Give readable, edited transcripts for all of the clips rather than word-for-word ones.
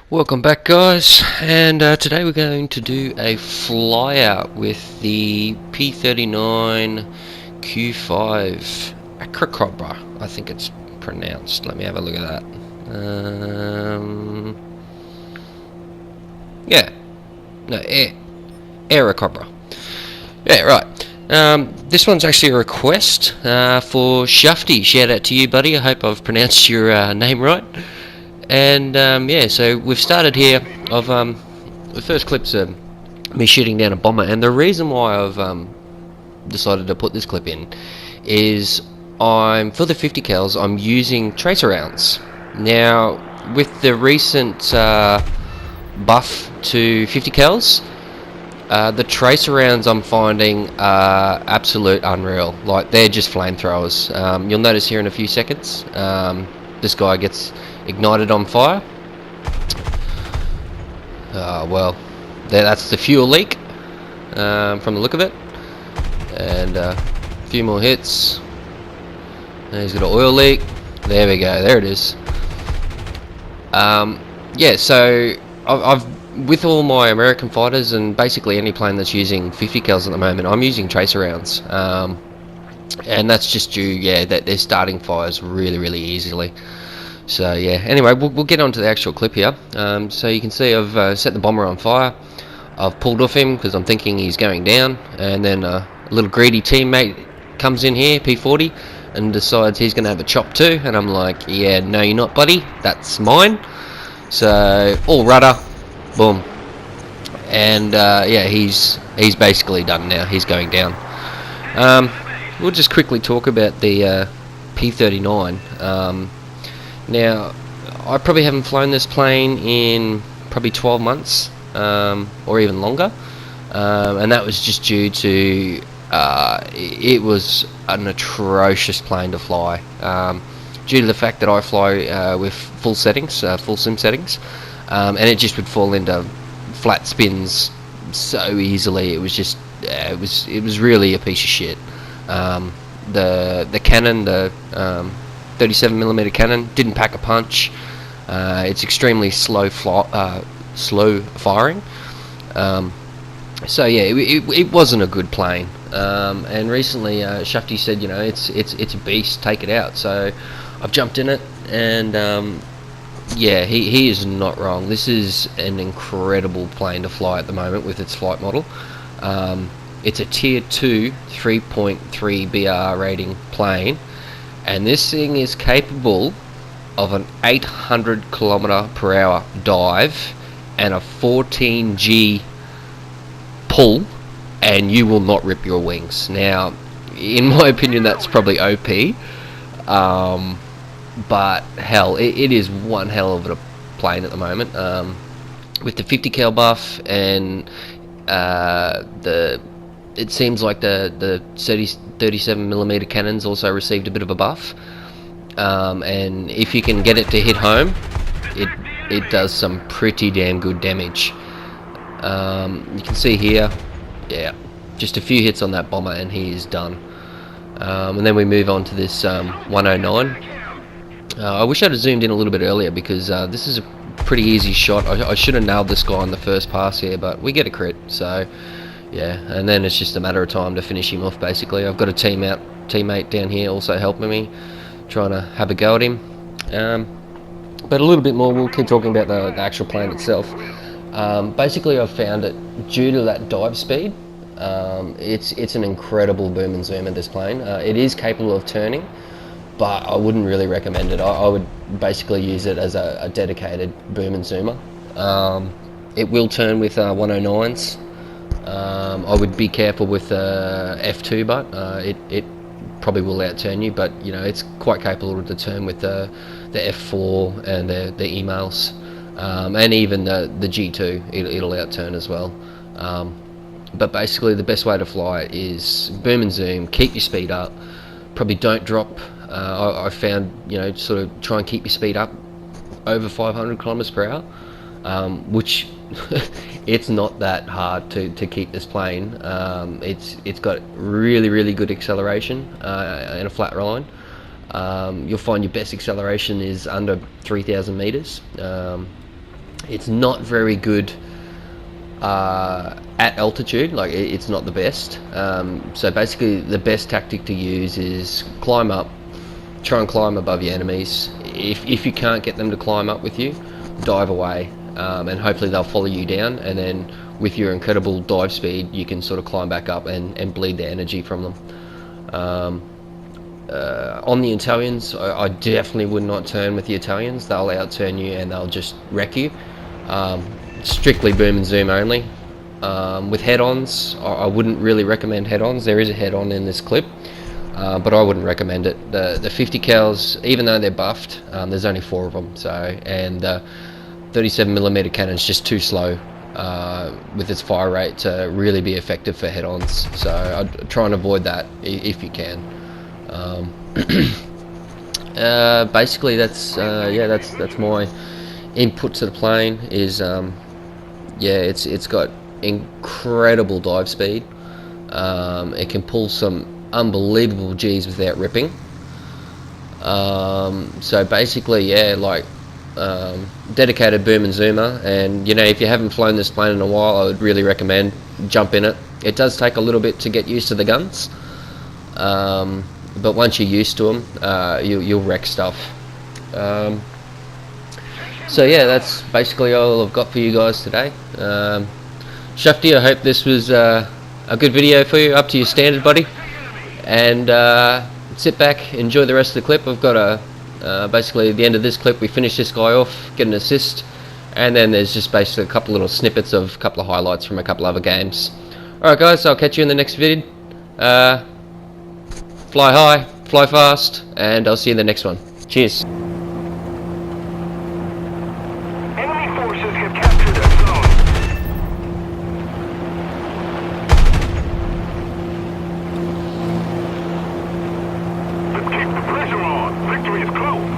Welcome back, guys, and today we're going to do a flyout with the P-39-Q5 Acrocobra, I think it's pronounced. Let me have a look at that. Yeah, no, Aerocobra. Yeah, right. This one's actually a request for Shufty. Shout out to you, buddy. I hope I've pronounced your name right. And yeah, so we've started here. The first clip's me shooting down a bomber, and the reason why I've decided to put this clip in is for the 50 cals I'm using tracer rounds. Now with the recent buff to 50 cals, the tracer rounds I'm finding are absolute unreal. Like, they're just flamethrowers. You'll notice here in a few seconds, this guy gets ignited on fire. Well, that's the fuel leak from the look of it. And a few more hits. And he's got an oil leak. There we go. There it is. Yeah, so I've with all my American fighters and basically any plane that's using 50 cals at the moment, I'm using tracer rounds. And that's just due, yeah, that they're starting fires really easily. So yeah, anyway, we'll get on to the actual clip here. So you can see I've set the bomber on fire. I've pulled off him because I'm thinking he's going down, and then a little greedy teammate comes in here, P40, and decides he's going to have a chop too, and I'm like, yeah, no you're not, buddy, that's mine. So all rudder, boom, and yeah, he's basically done now. He's going down. We'll just quickly talk about the P-39. Now, I probably haven't flown this plane in probably 12 months, or even longer, and that was just due to it was an atrocious plane to fly, due to the fact that I fly with full settings, full sim settings, and it just would fall into flat spins so easily. It was just, it was really a piece of shit. The cannon, the 37mm cannon, didn't pack a punch. It's extremely slow firing. So yeah, it wasn't a good plane. And recently, Shufty said, you know, it's a beast. Take it out. So I've jumped in it, and yeah, he is not wrong. This is an incredible plane to fly at the moment with its flight model. It's a tier 2 3.3 BR rating plane. And this thing is capable of an 800 km/h dive and a 14G pull, and you will not rip your wings. Now, in my opinion, that's probably OP, but hell, it is one hell of a plane at the moment. With the 50 cal buff and it seems like the 37mm cannons also received a bit of a buff, and if you can get it to hit home, it does some pretty damn good damage. You can see here, yeah, just a few hits on that bomber and he is done. And then we move on to this 109. I wish I'd have zoomed in a little bit earlier, because this is a pretty easy shot. I should have nailed this guy on the first pass here, but we get a crit, so yeah, and then it's just a matter of time to finish him off. Basically, I've got a teammate down here also helping me, trying to have a go at him. But a little bit more, we'll keep talking about the actual plane itself. Basically, I've found it, due to that dive speed, it's an incredible boom and zoom at this plane. It is capable of turning, but I wouldn't really recommend it. I would basically use it as a dedicated boom and zoomer. It will turn with 109s. I would be careful with F2, but it probably will outturn you, but you know, it's quite capable to turn with the F4 and the emails, and even the G2, it'll outturn as well. But basically the best way to fly is boom and zoom, keep your speed up, probably don't drop. I found, you know, sort of try and keep your speed up over 500 km/h, which it's not that hard to keep this plane. It's got really good acceleration in a flat line. You'll find your best acceleration is under 3,000 meters, It's not very good at altitude. Like it's not the best. So basically, the best tactic to use is climb up, try and climb above your enemies. If you can't get them to climb up with you, dive away, and hopefully they'll follow you down. And then with your incredible dive speed, you can sort of climb back up and bleed the energy from them. On the Italians, I definitely would not turn with the Italians. They'll outturn you and they'll just wreck you. Strictly boom and zoom only. With head-ons, I wouldn't really recommend head-ons. There is a head-on in this clip, but I wouldn't recommend it. The 50 cals, even though they're buffed, there's only 4 of them. So, and 37mm cannon's just too slow with its fire rate to really be effective for head-ons. So I'd try and avoid that if you can. Basically, that's my input to the plane. Is it's got incredible dive speed. It can pull some unbelievable G's without ripping. So basically, dedicated boom and zoomer. And if you haven't flown this plane in a while, I would really recommend jump in it. It does take a little bit to get used to the guns. But once you're used to them, you'll wreck stuff. So yeah, that's basically all I've got for you guys today. Shufty, I hope this was a good video for you, up to your standard, buddy. And sit back, enjoy the rest of the clip. I've got basically at the end of this clip, we finish this guy off, get an assist, and then there's just basically a couple little snippets of a couple of highlights from a couple other games. Alright guys, I'll catch you in the next vid. Fly high, fly fast, and I'll see you in the next one. Cheers. Enemy forces have captured a zone. Let's keep the pressure on. Victory is close.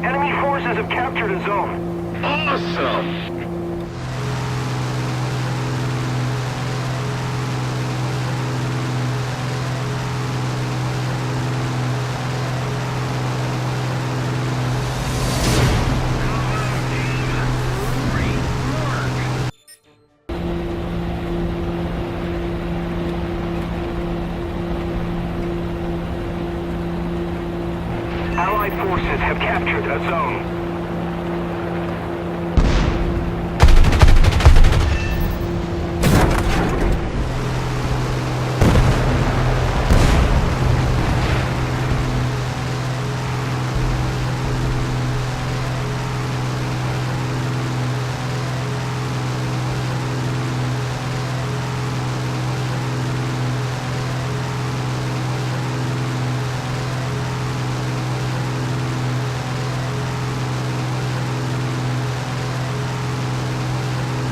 Enemy forces have captured a zone. Awesome! Allied forces have captured a zone.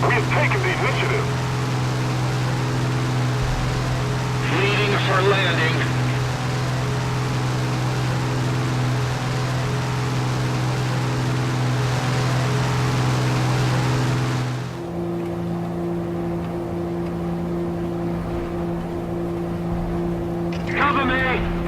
We have taken the initiative. Leading for landing. Cover me!